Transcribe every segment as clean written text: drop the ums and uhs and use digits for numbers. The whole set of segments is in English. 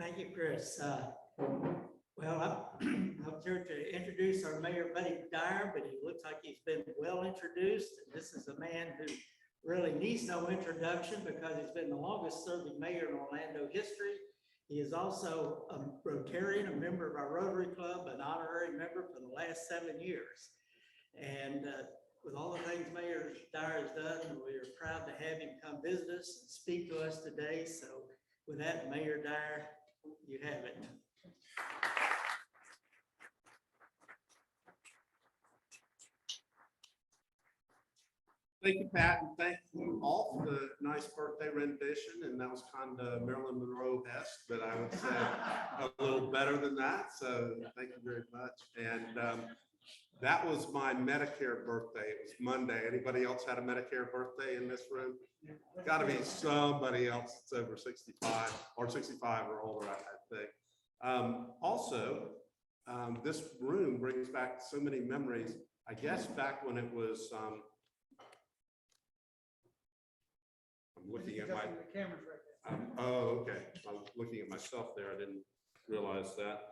Thank you, Chris. Well, I'm here to introduce our mayor, Buddy Dyer, but he looks like he's been well introduced. This is a man who really needs no introduction because he's been the longest serving mayor in Orlando history. He is also a Rotarian, a member of our Rotary Club, an honorary member for the last 7 years. And with all the things Mayor Dyer has done, we are proud to have him come visit us and speak to us today. So with that, Mayor Dyer, you have it. Thank you, Pat, and thank you all for the nice birthday rendition. And that was kind of Marilyn Monroe-esque, but I would say a little better than that. So thank you very much. And that was my Medicare birthday. It was Monday. Anybody else had a Medicare birthday in this room? Got to be somebody else that's over 65 or 65 or older, I think. Also, this room brings back so many memories. I guess back when it was, I'm looking at my cameras right there. Oh, okay. I was looking at myself there. I didn't realize that.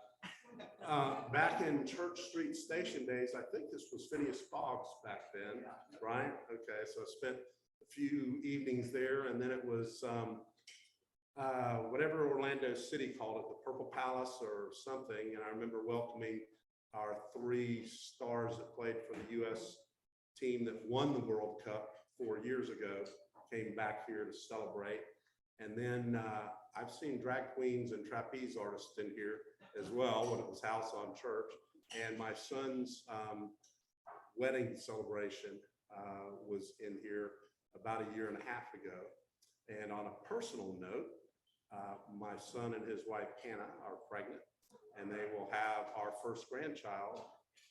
Back in Church Street Station days, I think this was Phineas Fogg's back then, right? Okay, so I spent a few evenings there, and then it was whatever Orlando City called it, the Purple Palace or something. And I remember welcoming our 3 stars that played for the U.S. team that won the World Cup 4 years ago, came back here to celebrate. And then I've seen drag queens and trapeze artists in here as well when it was House on Church. And my son's wedding celebration was in here about 1.5 years ago. And on a personal note, my son and his wife Hannah are pregnant, and they will have our first grandchild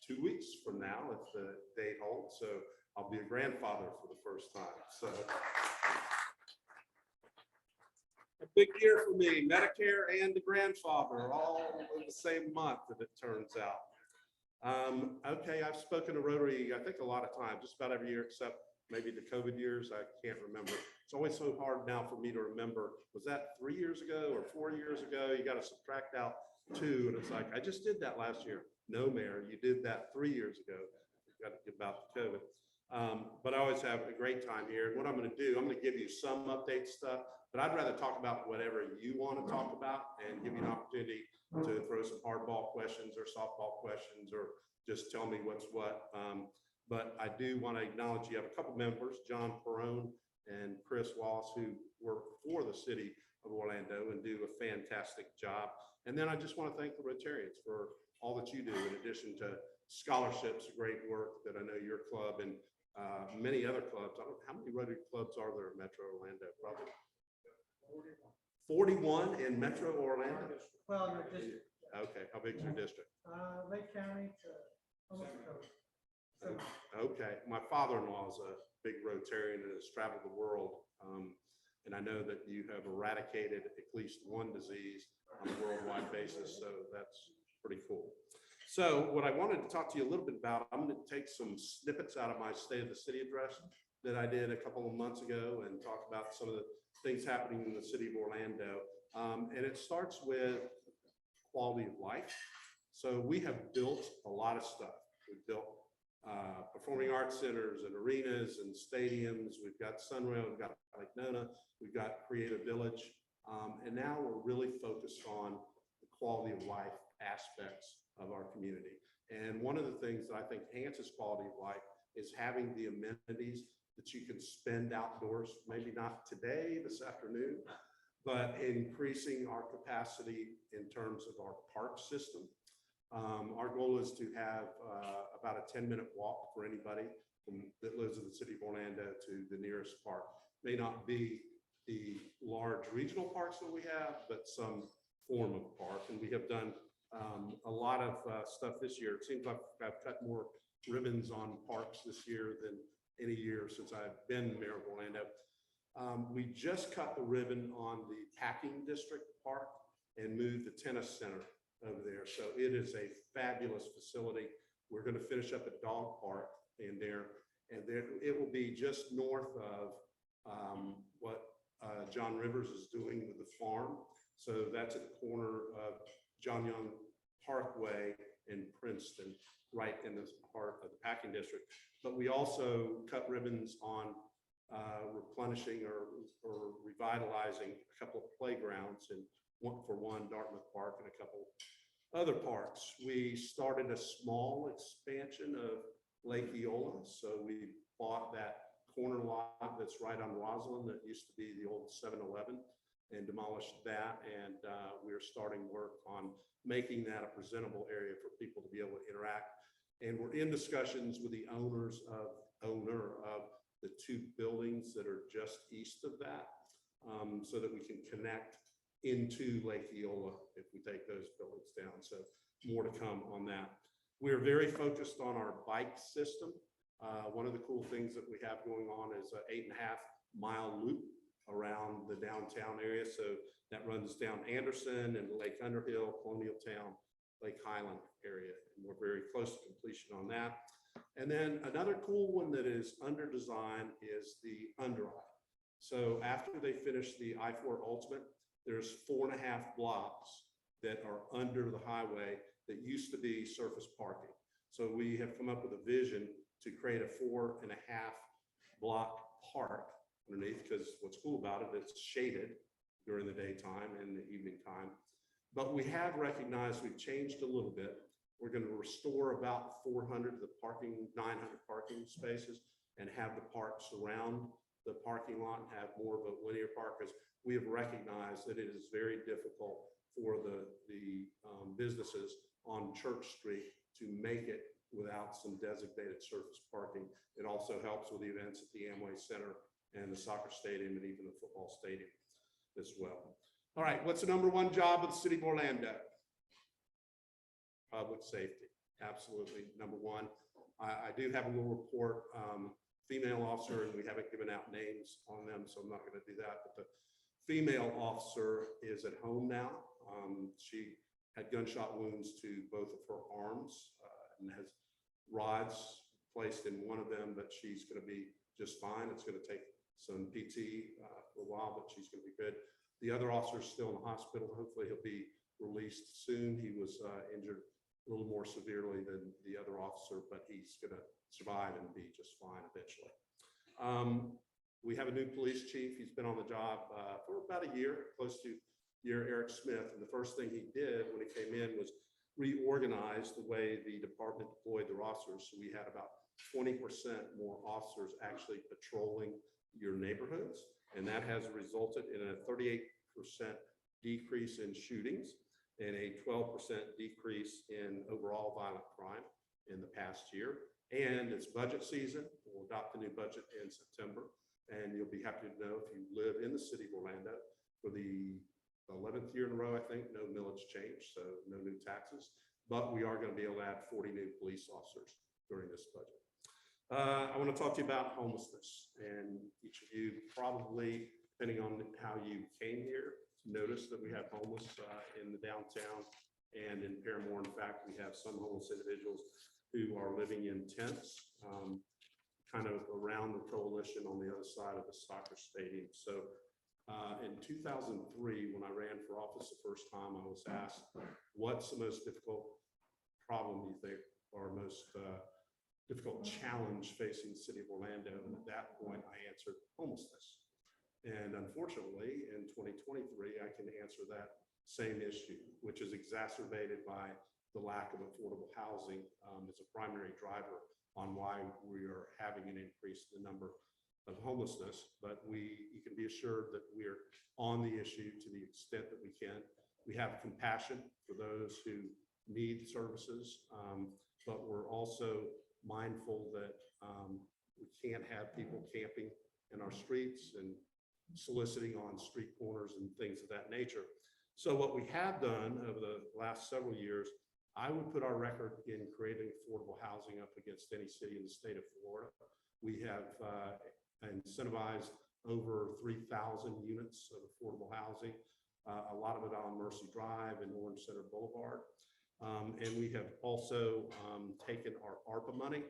2 weeks from now if the date holds. So I'll be a grandfather for the first time. So a big year for me, Medicare and the grandfather all in the same month, if it turns out. Okay, I've spoken to Rotary, I think a lot of times, just about every year except maybe the COVID years, I can't remember. It's always so hard now for me to remember, was that 3 years ago or 4 years ago? You got to subtract out 2, and it's like, I just did that last year. No, Mayor, you did that 3 years ago. Got to get about the COVID. But I always have a great time here. And what I'm going to do, I'm going to give you some update stuff, but I'd rather talk about whatever you want to talk about and give you an opportunity to throw some hardball questions or softball questions or just tell me what's what. But I do want to acknowledge you have a couple members, John Perrone and Chris Wallace, who work for the city of Orlando and do a fantastic job. And then I just want to thank the Rotarians for all that you do in addition to scholarships, great work that I know your club and many other clubs. I don't know, how many Rotary clubs are there in Metro Orlando? Probably 41 in Metro Orlando? Well, your district. Okay, how big is your district? Lake County to almost the coast. So, okay, my father-in-law is a big Rotarian and has traveled the world. And I know that you have eradicated at least one disease on a worldwide basis, so that's pretty cool. So what I wanted to talk to you a little bit about, I'm going to take some snippets out of my State of the City address that I did a couple of months ago and talk about some of the things happening in the city of Orlando. And it starts with quality of life. So we have built a lot of stuff. We've built performing arts centers and arenas and stadiums. We've got Sunrail, we've got Lake Nona, we've got Creative Village. And now we're really focused on the quality of life aspects of our community. And one of the things that I think enhances quality of life is having the amenities that you can spend outdoors, maybe not today, this afternoon, but increasing our capacity in terms of our park system. Our goal is to have about a 10-minute walk for anybody that lives in the city of Orlando to the nearest park. May not be the large regional parks that we have, but some form of park. And we have done a lot of stuff this year. It seems like I've cut more ribbons on parks this year than any year since I've been mayor of Orlando. We just cut the ribbon on the Packing District Park and moved the tennis center over there. So it is a fabulous facility. We're going to finish up a dog park in there, and then it will be just north of what John Rivers is doing with the farm. So that's at the corner of John Young Parkway in Princeton, right in the heart of the packing district. But we also cut ribbons on replenishing or revitalizing a couple of playgrounds, and one Dartmouth Park and a couple other parks. We started a small expansion of Lake Eola. So we bought that corner lot that's right on Roslyn that used to be the old 7-Eleven and demolished that. And we're starting work on making that a presentable area for people to be able to interact. And we're in discussions with the owner of the two buildings that are just east of that, so that we can connect into Lake Eola if we take those buildings down. So more to come on that. We're very focused on our bike system. One of the cool things that we have going on is an 8.5-mile loop around the downtown area. So that runs down Anderson and Lake Underhill, Colonial Town, Lake Highland area. And we're very close to completion on that. And then another cool one that is under design is the under eye. So after they finish the I-4 Ultimate, there's 4.5 blocks that are under the highway that used to be surface parking. So we have come up with a vision to create a 4.5 block park underneath, because what's cool about it, it's shaded during the daytime and the evening time. But we have recognized we've changed a little bit. We're going to restore about 900 parking spaces and have the park surround the parking lot and have more of a linear park, because we have recognized that it is very difficult for the businesses on Church Street to make it without some designated surface parking. It also helps with the events at the Amway Center and the soccer stadium and even the football stadium as well. All right, what's the number one job of the city of Orlando? Public safety, absolutely number one. I do have a little report, female officer, and we haven't given out names on them, so I'm not going to do that. But the female officer is at home now. She had gunshot wounds to both of her arms and has rods placed in one of them, but she's going to be just fine. It's going to take some PT for a while, but she's going to be good. The other officer is still in the hospital. Hopefully he'll be released soon. He was injured a little more severely than the other officer, but he's going to survive and be just fine eventually. We have a new police chief. He's been on the job for about a year, close to a year, Eric Smith. And the first thing he did when he came in was reorganize the way the department deployed their officers. So we had about 20% more officers actually patrolling your neighborhoods. And that has resulted in a 38% decrease in shootings and a 12% decrease in overall violent crime in the past year. And it's budget season. We'll adopt the new budget in September. And you'll be happy to know, if you live in the city of Orlando, for the 11th year in a row, I think, no millage change, so no new taxes. But we are going to be able to add 40 new police officers during this budget. I want to talk to you about homelessness. And each of you probably, depending on how you came here, noticed that we have homeless in the downtown and in Paramore. In fact, we have some homeless individuals who are living in tents, kind of around the coalition on the other side of the soccer stadium. So in 2003, when I ran for office the first time, I was asked, what's the most difficult problem you think, or most difficult challenge facing the city of Orlando? And at that point, I answered homelessness. And unfortunately, in 2023, I can answer that same issue, which is exacerbated by the lack of affordable housing as a primary driver on why we are having an increase in the number of homelessness. But you can be assured that we're on the issue to the extent that we can. We have compassion for those who need services, but we're also mindful that we can't have people camping in our streets and soliciting on street corners and things of that nature. So what we have done over the last several years, I would put our record in creating affordable housing up against any city in the state of Florida. We have incentivized over 3,000 units of affordable housing, a lot of it on Mercy Drive and Orange Center Boulevard. And we have also taken our ARPA money.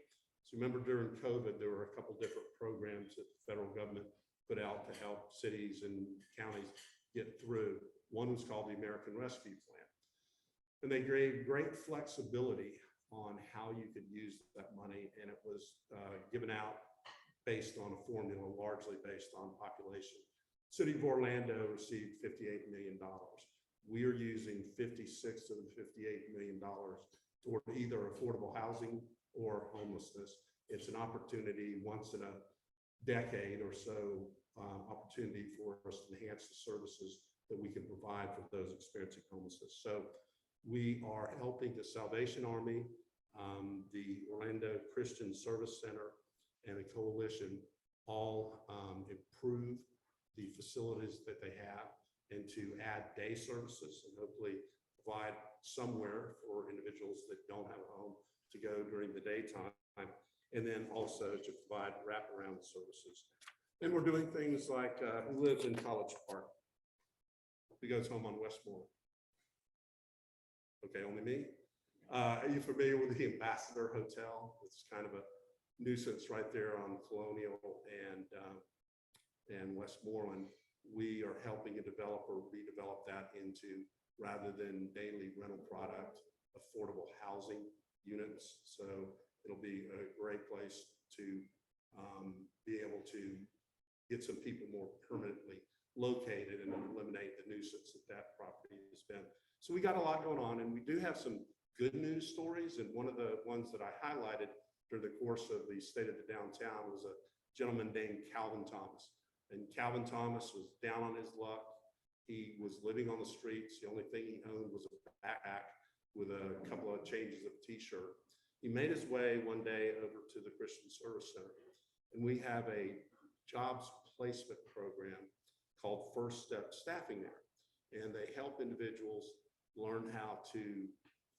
So remember, during COVID, there were a couple different programs that the federal government put out to help cities and counties get through. One was called the American Rescue Plan. And they gave great flexibility on how you could use that money, and it was given out based on a formula largely based on population. City of Orlando received $58 million. We are using 56 of the $58 million toward either affordable housing or homelessness. It's an opportunity once in a decade or so opportunity for us to enhance the services that we can provide for those experiencing homelessness. So we are helping the Salvation Army, the Orlando Christian Service Center, and the Coalition all improve the facilities that they have and to add day services and hopefully provide somewhere for individuals that don't have a home to go during the daytime, and then also to provide wraparound services. And we're doing things like who lives in College Park? Who goes home on Westmore? Okay, only me. Are you familiar with the Ambassador Hotel? It's kind of a nuisance right there on Colonial and Westmoreland. We are helping a developer redevelop that into, rather than daily rental product, affordable housing units. So it'll be a great place to be able to get some people more permanently located and eliminate the nuisance that property has been. So we got a lot going on, and we do have some good news stories. And one of the ones that I highlighted during the course of the State of the Downtown was a gentleman named Calvin Thomas. And Calvin Thomas was down on his luck. He was living on the streets. The only thing he owned was a backpack with a couple of changes of t-shirt. He made his way one day over to the Christian Service Center, and we have a jobs placement program called First Step Staffing there. And they help individuals learn how to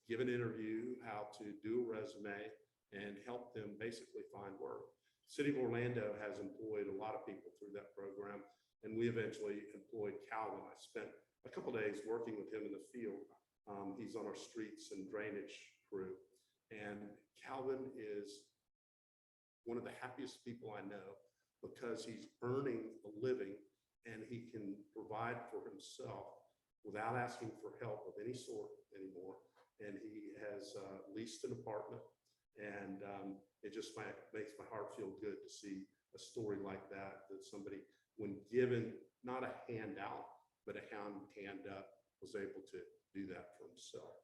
give an interview, how to do a resume, and help them basically find work. City of Orlando has employed a lot of people through that program, and we eventually employed Calvin. I spent a couple days working with him in the field. He's on our streets and drainage crew. And Calvin is one of the happiest people I know because he's earning a living and he can provide for himself without asking for help of any sort anymore. And he has leased an apartment, and it just makes my heart feel good to see a story like that, that somebody, when given not a handout, but a hand up, was able to do that for himself.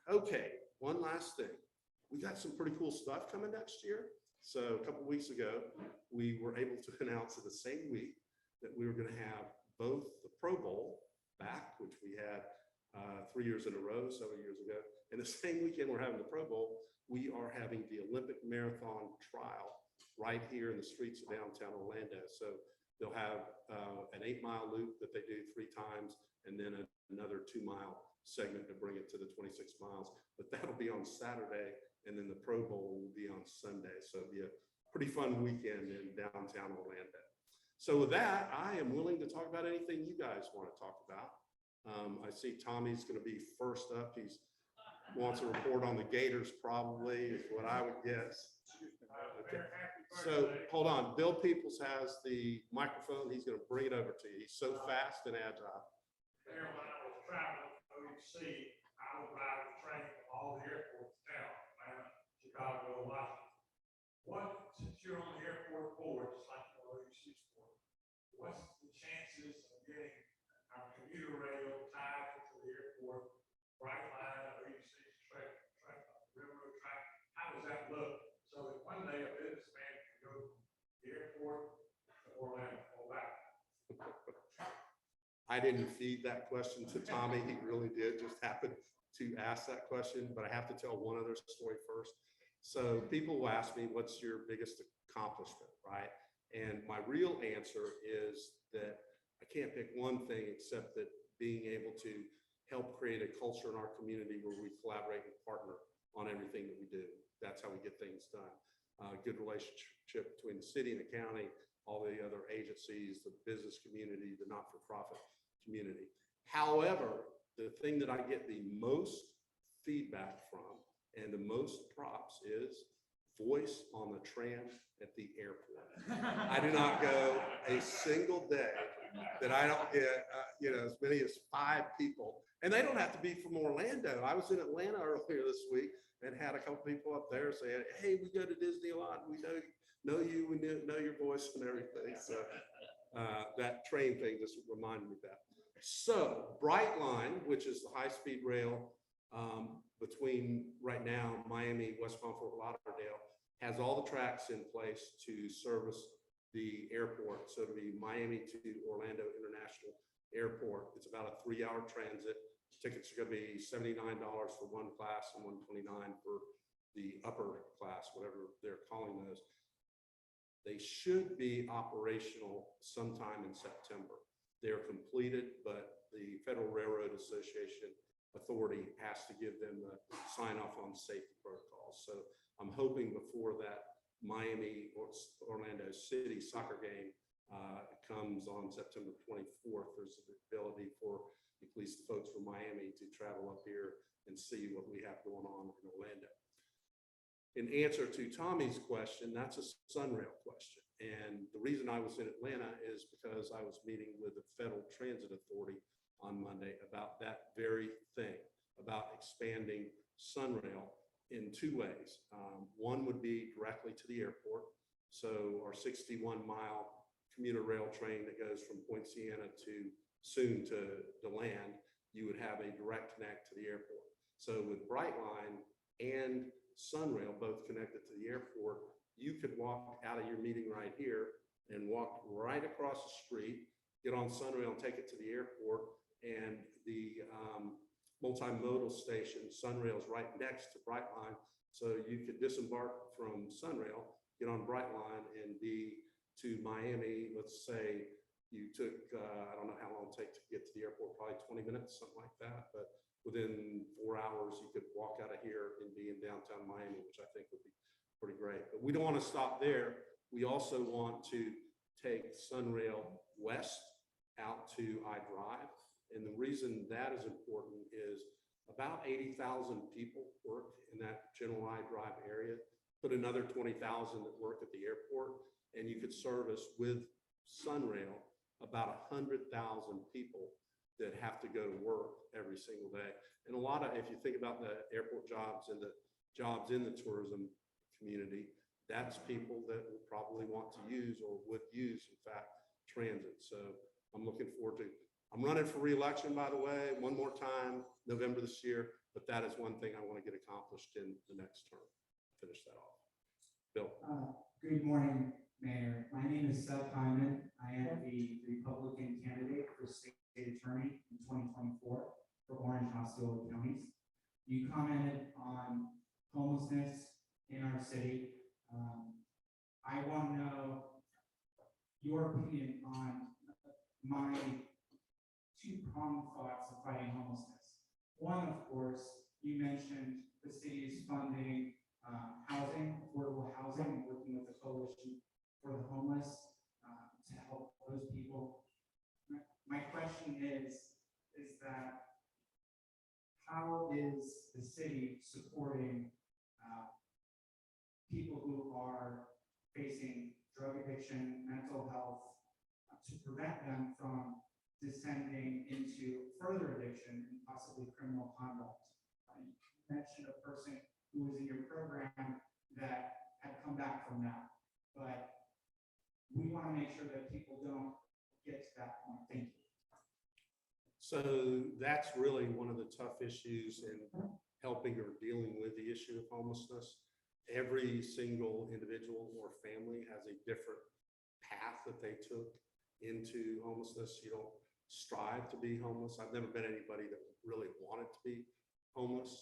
Okay, one last thing. We got some pretty cool stuff coming next year. So a couple of weeks ago, we were able to announce in the same week that we were going to have both the Pro Bowl back, which we had 3 years in a row, several years ago. And the same weekend we're having the Pro Bowl, we are having the Olympic Marathon trial right here in the streets of downtown Orlando. So they'll have an 8-mile loop that they do 3 times, and then another 2-mile segment to bring it to the 26 miles. But that'll be on Saturday, and then the Pro Bowl will be on Sunday. So it'll be a pretty fun weekend in downtown Orlando. So with that, I am willing to talk about anything you guys want to talk about. I see Tommy's going to be first up. He wants a report on the Gators, probably, is what I would guess. Okay. So hold on. Bill Peoples has the microphone. He's going to bring it over to you. He's so fast and agile. When I was traveling overseas, I would ride the train from all the airports down, Atlanta, Chicago, Washington. Since you're on the airport board, just like the OEC sport, what's the chances of getting our commuter rail tied to the airport, right line, OEC track, railroad track? How does that look? So that one day a businessman can go from the airport to Orlando or back. I didn't feed that question to Tommy. He really did just happen to ask that question, but I have to tell one other story first. So people will ask me, what's your biggest accomplishment, right? And my real answer is that I can't pick one thing except that being able to help create a culture in our community where we collaborate and partner on everything that we do. That's how we get things done. Good relationship between the city and the county, all the other agencies, the business community, the not-for-profit community. However, the thing that I get the most feedback from and the most props is voice on the tram at the airport. I do not go a single day that I don't get, as many as 5 people. And they don't have to be from Orlando. I was in Atlanta earlier this week and had a couple people up there saying, hey, we go to Disney a lot. We know you, we know your voice and everything. So that train thing just reminded me of that. So Brightline, which is the high-speed rail between right now Miami, West Palm, Fort Lauderdale, has all the tracks in place to service the airport. So to be Miami to Orlando International Airport, it's about a 3-hour transit. Tickets are going to be $79 for one class and $129 for the upper class, whatever they're calling those. They should be operational sometime in September. They're completed, but the Federal Railroad Association Authority has to give them the sign off on safety protocols. So I'm hoping before that Miami or Orlando City soccer game comes on September 24th, there's the ability for at least the folks from Miami to travel up here and see what we have going on in Orlando. In answer to Tommy's question, that's a Sunrail question. And the reason I was in Atlanta is because I was meeting with the Federal Transit Authority on Monday about that very thing, about expanding Sunrail in 2 ways. One would be directly to the airport. So our 61-mile commuter rail train that goes from Point Siena to soon to DeLand, you would have a direct connect to the airport. So with Brightline and Sunrail both connected to the airport, you could walk out of your meeting right here and walk right across the street, get on Sunrail and take it to the airport. And the multimodal station, Sunrail, is right next to Brightline. So you could disembark from Sunrail, get on Brightline and be to Miami. Let's say you took, I don't know how long it take to get to the airport, probably 20 minutes, something like that. But within 4 hours, you could walk out of here and be in downtown Miami, which I think would be pretty great. But we don't want to stop there. We also want to take Sunrail west out to iDrive. And the reason that is important is about 80,000 people work in that general iDrive area, put another 20,000 that work at the airport, and you could service with Sunrail about 100,000 people that have to go to work every single day. And a lot of, if you think about the airport jobs and the jobs in the tourism community, that's people that will probably want to use or would use, in fact, transit. So I'm looking forward to, I'm running for re-election, by the way, one more time, November this year, but that is one thing I want to get accomplished in the next term. Finish that off. Bill. Good morning, Mayor. My name is Seth Hyman. I am the Republican candidate for state attorney in 2024 for Orange and Osceola counties. You commented on homelessness in our city. I want to know your opinion on my two-pronged thoughts of fighting homelessness. One, of course, you mentioned the city is funding housing, affordable housing, and working with the Coalition for the Homeless to help those people. My question is that how is the city supporting people who are facing drug addiction, mental health, to prevent them from descending into further addiction and possibly criminal conduct? You mentioned a person who was in your program that had come back from that, but we want to make sure that people don't get to that point. Thank you. So that's really one of the tough issues in helping or dealing with the issue of homelessness. Every single individual or family has a different path that they took into homelessness. You don't strive to be homeless. I've never met anybody that really wanted to be homeless.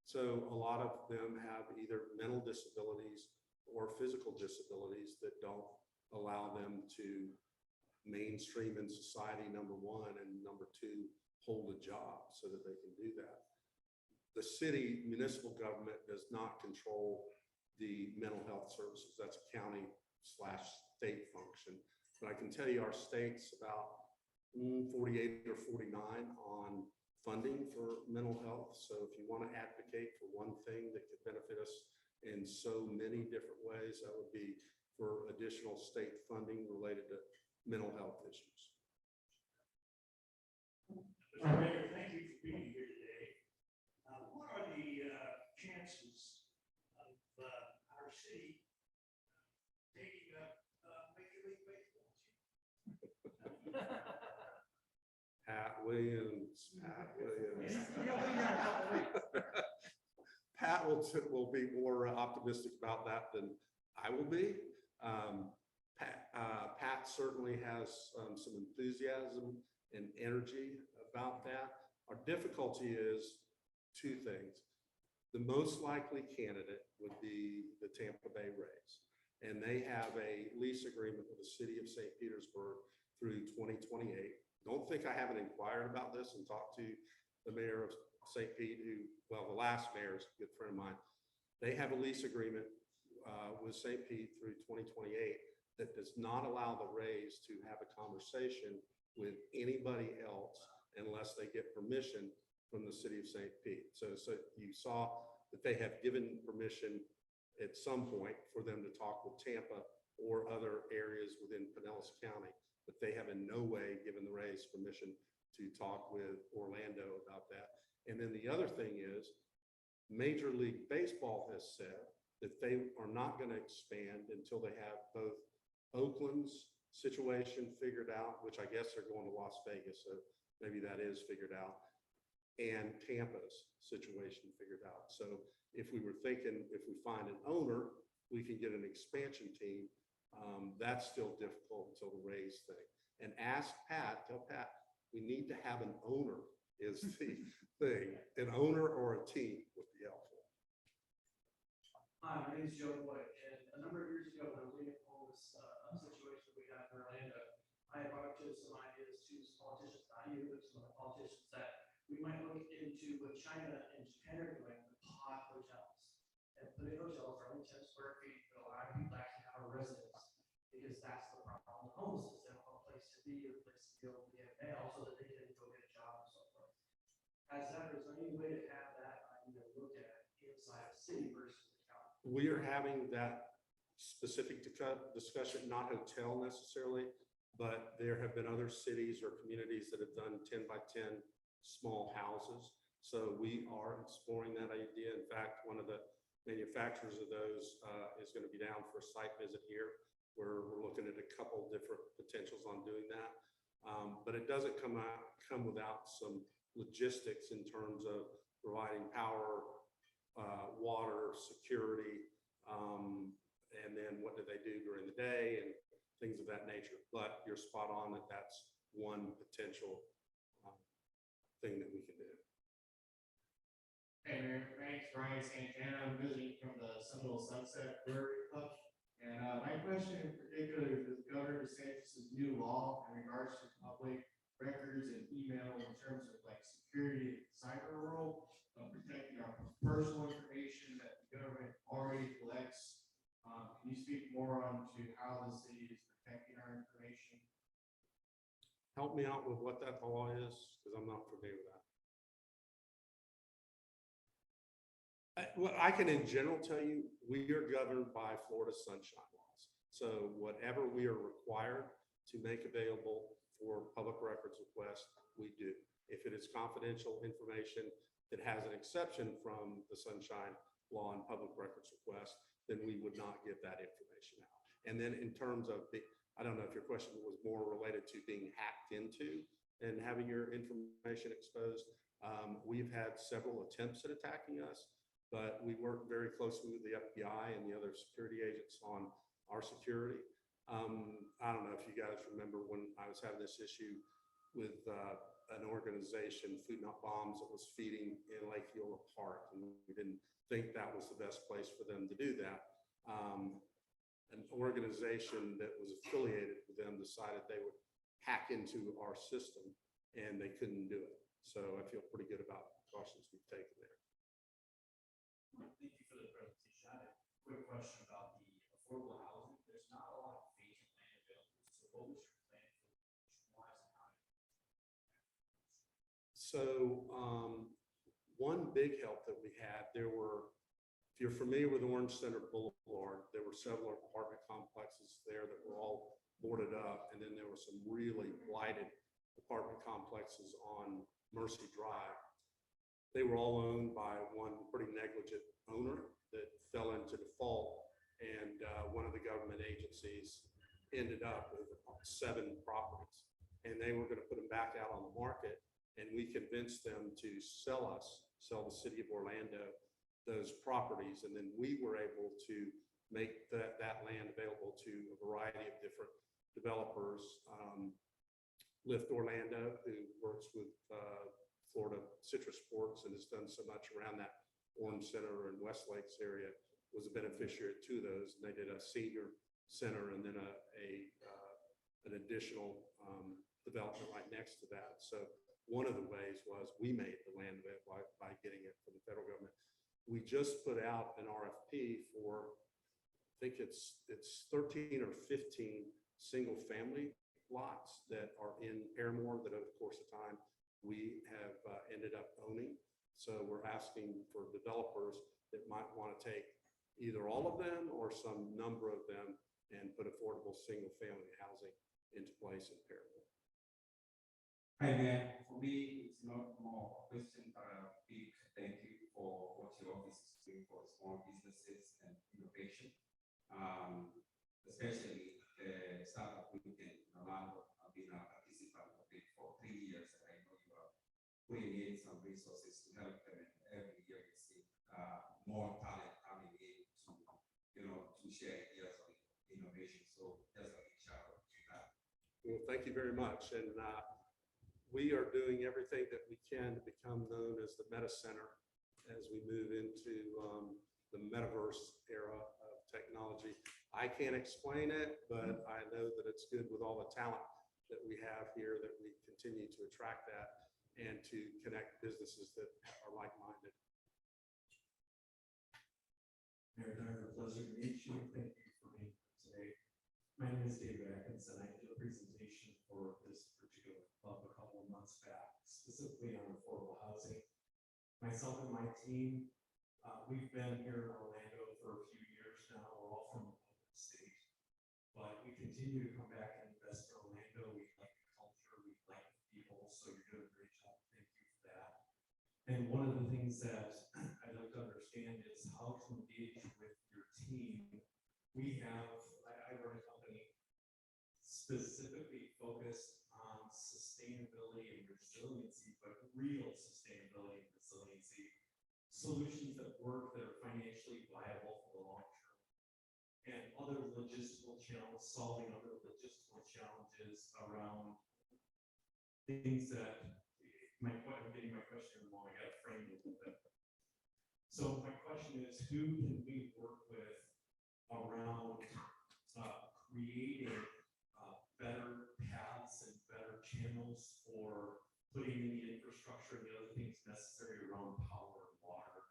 So a lot of them have either mental disabilities or physical disabilities that don't allow them to mainstream in society, number one, and number two, hold a job so that they can do that. The city municipal government does not control the mental health services. That's a county/state function. But I can tell you our state's about 48 or 49 on funding for mental health. So if you want to advocate for one thing that could benefit us in so many different ways. That would be for additional state funding related to mental health issues. Mr. Mayor, thank you for being here today. What are the chances of our city taking up Major League Baseball? Pat Williams. He'll be there in a couple weeks. Pat will be more optimistic about that than I will be. Pat certainly has some enthusiasm and energy about that. Our difficulty is two things. The most likely candidate would be the Tampa Bay Rays, and they have a lease agreement with the city of St. Petersburg through 2028. Don't think I haven't inquired about this and talked to the mayor of St. Pete, the last mayor is a good friend of mine. They have a lease agreement with St. Pete through 2028 that does not allow the Rays to have a conversation with anybody else unless they get permission from the city of St. Pete. So you saw that they have given permission at some point for them to talk with Tampa or other areas within Pinellas County, but they have in no way given the Rays permission to talk with Orlando about that. And then the other thing is Major League Baseball has said that they are not going to expand until they have both Oakland's situation figured out, which I guess they're going to Las Vegas, so maybe that is figured out, and Tampa's situation figured out. So if we were thinking, if we find an owner, we can get an expansion team. That's still difficult until the Rays thing. And ask Pat, tell Pat, we need to have an owner is the thing. An owner or a team would be helpful. Hi, my name is Joe White, and a number of years ago, when I was looking at all this situation we have in Orlando, I brought up to some ideas to some politicians, not you, but some other politicians, that we might look into what China and Japan are doing with pod hotels. And putting hotels for only 10 square feet, but allowing people to actually have a residence, because that's the problem with homelessness. They don't have a place to be, or a place to be able to get mail, so that they can go get a job and so forth. Is there any way to have that idea looked at inside a city versus the county? We are having that specific discussion, not hotel necessarily, but there have been other cities or communities that have done 10 by 10 small houses. So we are exploring that idea. In fact, one of the manufacturers of those is going to be down for a site visit here, where we're looking at a couple different potentials on doing that. But it doesn't come without some logistics in terms of providing power, water, security, and then what do they do during the day and things of that nature. But you're spot on that that's one potential thing that we can do. Hey, Mayor, my name's Brian Santana. I'm visiting from the Seminole Sunset Brewery Club. And my question in particular is with Governor DeSantis' new law in regards to public records and email in terms of like security and cyber world, protecting our personal information that the government already collects. Can you speak more on to how the city is protecting our information? Help me out with what that law is, because I'm not familiar with that. Well, I can in general tell you, we are governed by Florida sunshine laws. So whatever we are required to make available for public records requests, we do. If it is confidential information that has an exception from the sunshine law and public records request, then we would not give that information out. And then in terms of I don't know if your question was more related to being hacked into and having your information exposed. We've had several attempts at attacking us, but we work very closely with the FBI and the other security agents on our security. I don't know if you guys remember when I was having this issue with an organization, Food Not Bombs, that was feeding in Lake Eola Park, and we didn't think that was the best place for them to do that. An organization that was affiliated with them decided they would hack into our system, and they couldn't do it. So I feel pretty good about the precautions we've taken there. Thank you for the presentation. I had a quick question about the affordable housing. There's not a lot of vacant land available. So what was your plan for and how? So one big help that we had, there were, if If you're familiar with Orange Center Boulevard, there were several apartment complexes there that were all boarded up. And then there were some really blighted apartment complexes on Mercy Drive. They were all owned by one pretty negligent owner that fell into default. And one of the government agencies ended up with 7 properties. And they were going to put them back out on the market. And we convinced them to sell the city of Orlando those properties. And then we were able to make that land available to a variety of different developers. Lift Orlando, who works with Florida Citrus Sports and has done so much around that Orange Center and West Lakes area, was a beneficiary to those. And they did a senior center and then an additional development right next to that. So one of the ways was we made the land available by getting it from the federal government. We just put out an RFP for, I think it's 13 or 15 single family lots that are in Paramore that over the course of time we have ended up owning. So we're asking for developers that might want to take either all of them or some number of them and put affordable single family housing into place in Paramore. Hi there. For me, it's not more a question, but a big thank you for what your office is doing for small businesses and innovation. Especially the startup weekend in Orlando. I've been a participant of it for 3 years, and I know you are putting in some resources to help them. And every year you see more talent coming in to share ideas on innovation. So just a big shout out to that. Well, thank you very much. And we are doing everything that we can to become known as the Meta Center as we move into the metaverse era of technology. I can't explain it, but I know that it's good with all the talent that we have here, that we continue to attract that and to connect businesses that are like-minded. Mayor Dyer, a pleasure to meet you. Thank you for being here today. My name is David Atkinson. I did a presentation for this particular club a couple of months back, specifically on affordable housing. Myself and my team, we've been here in Orlando for a few years now. We're all from the state, but we continue to come back and invest in Orlando. We like the culture, we like the people, so you're doing a great job. Thank you for that. And one of the things that I'd like to understand is how to engage with your team. I run a company specifically focused on sustainability and resiliency, but real sustainability and resiliency. Solutions that work, that are financially viable for the long term. And other logistical challenges, solving other logistical challenges around things that, I'm getting my question wrong, I got to frame it a little bit. So my question is, who can we work with around creating better paths and better channels for putting in the infrastructure and the other things necessary around power and water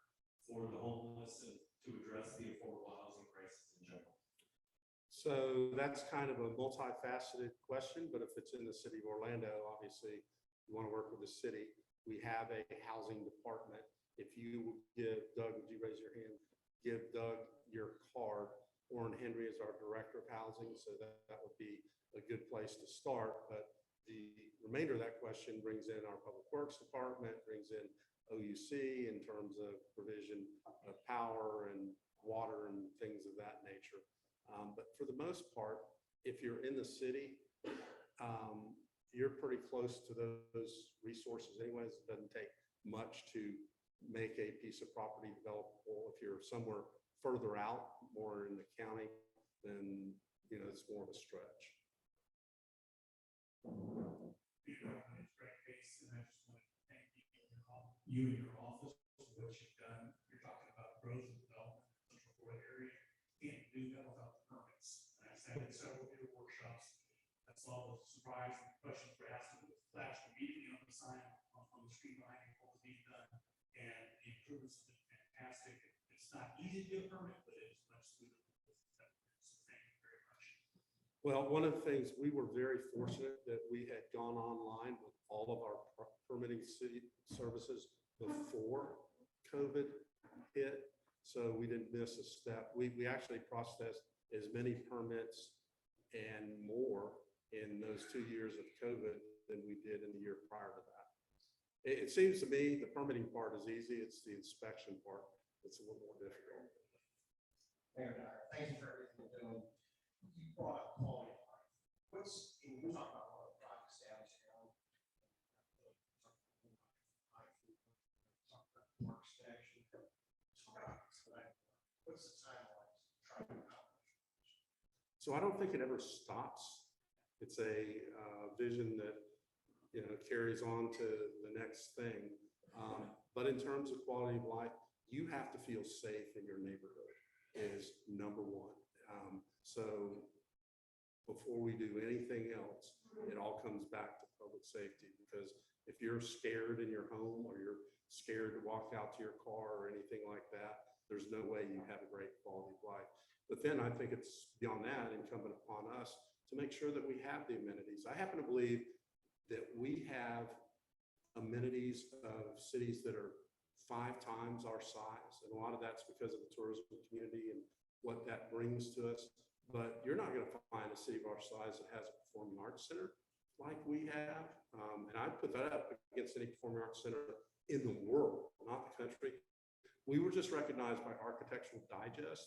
for the homeless and to address the affordable housing crisis in general? So that's kind of a multifaceted question, but if it's in the city of Orlando, obviously you want to work with the city. We have a housing department. If you give Doug, would you raise your hand? Give Doug your card. Warren Henry is our director of housing, so that would be a good place to start. But the remainder of that question brings in our public works department, brings in OUC in terms of provision of power and water and things of that nature. But for the most part, if you're in the city, you're pretty close to those resources anyways. It doesn't take much to make a piece of property developable. If you're somewhere further out, more in the county, then it's more of a stretch. It's great case, and I just want to thank you and your office for what you've done. You're talking about growth and development in the Central Florida area. Can't do that without the permits. And I've sat in several of your workshops. I saw the surprise and questions were asked, and it flashed immediately on the sign on the screen behind me what was being done. And the improvements have been fantastic. It's not easy to get a permit, but it is much smoother. So thank you very much. Well, one of the things, we were very fortunate that we had gone online with all of our permitting city services before COVID hit. so we didn't miss a step. We actually processed as many permits and more in those 2 years of COVID than we did in the year prior to that. It seems to me the permitting part is easy. It's the inspection part that's a little more difficult. Mayor Dyer, thank you for everything you're doing. You brought up quality of life. What's, and you talk about all the projects downtown. Talk about work section. Talk about tonight. What's the timeline to try to accomplish? So I don't think it ever stops. It's a vision that, you know, carries on to the next thing. But in terms of quality of life, you have to feel safe in your neighborhood is number one. So before we do anything else, it all comes back to public safety, because if you're scared in your home or you're scared to walk out to your car or anything like that, there's no way you have a great quality of life. But then I think it's beyond that incumbent upon us to make sure that we have the amenities. I happen to believe that we have amenities of cities that are 5 times our size. And a lot of that's because of the tourism community and what that brings to us. But you're not going to find a city of our size that has a performing arts center like we have. And I put that up against any performing arts center in the world, not the country. We were just recognized by Architectural Digest.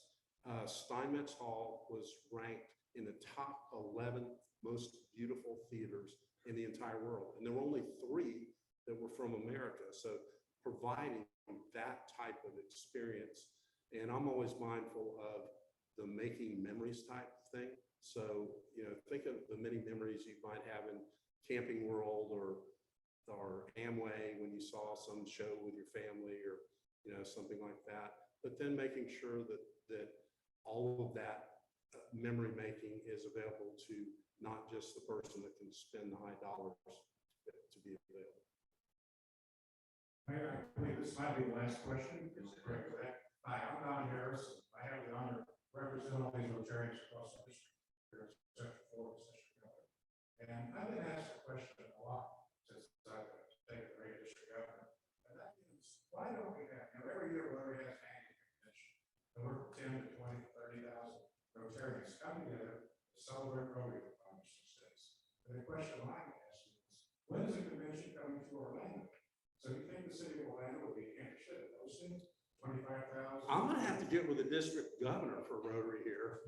Steinmetz Hall was ranked in the top 11 most beautiful theaters in the entire world. And there were only 3 that were from America. So providing that type of experience. And I'm always mindful of the making memories type thing. So, you know, think of the many memories you might have in Camping World or Amway when you saw some show with your family or, you know, something like that. But then making sure that all of that memory making is available to not just the person that can spend the high dollars to be available. Mayor, I believe this might be the last question. Is it correct? Hi, I'm Don Harris. I have the honor of representing all these Rotarians across the district here in Central Florida, Central Governor. And I've been asked a question a lot since I've taken the rate of district governor. And that is, why don't we have, you know, every year Rotary has an annual convention. And we're 10 to 20, 30,000 Rotarians come together to celebrate Rotary on the states. And the question I'm asking is, when is the convention coming to Orlando? So you think the city of Orlando would be interested in hosting 25,000? I'm going to have to get with the district governor for Rotary here.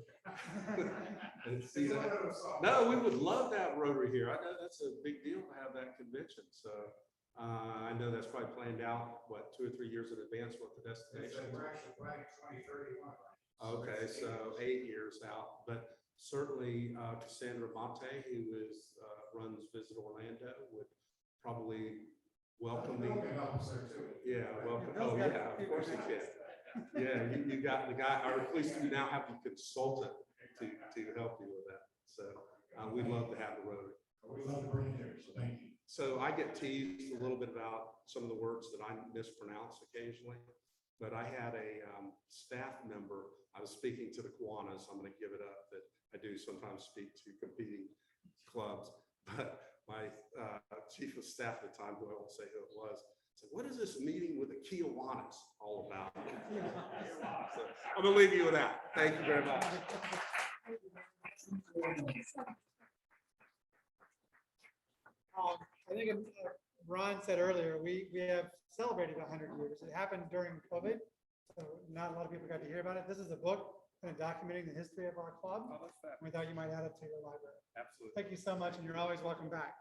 And see that. No, we would love to have Rotary here. I know that's a big deal to have that convention. So I know that's probably planned out, what, 2 or 3 years in advance, what the destination is. We're actually planning 2031. Okay, so 8 years out, but certainly Cassandra Mate, who runs Visit Orlando, would probably welcome me. Yeah, welcome. Oh, yeah, of course you can. Yeah, you got the guy, or at least you now have the consultant to help you with that. So we'd love to have the Rotary. We'd love to bring you here, so thank you. So I get teased a little bit about some of the words that I mispronounce occasionally, but I had a staff member, I was speaking to the Kiwanis, I'm going to give it up that I do sometimes speak to competing clubs, but my chief of staff at the time, who I won't say who it was, said, "What is this meeting with the Kiwanis all about?" So I'm going to leave you with that. Thank you very much. I think Ron said earlier, we have celebrated 100 years. It happened during COVID, so not a lot of people got to hear about it. This is a book kind of documenting the history of our club. We thought you might add it to your library. Absolutely. Thank you so much, and you're always welcome back.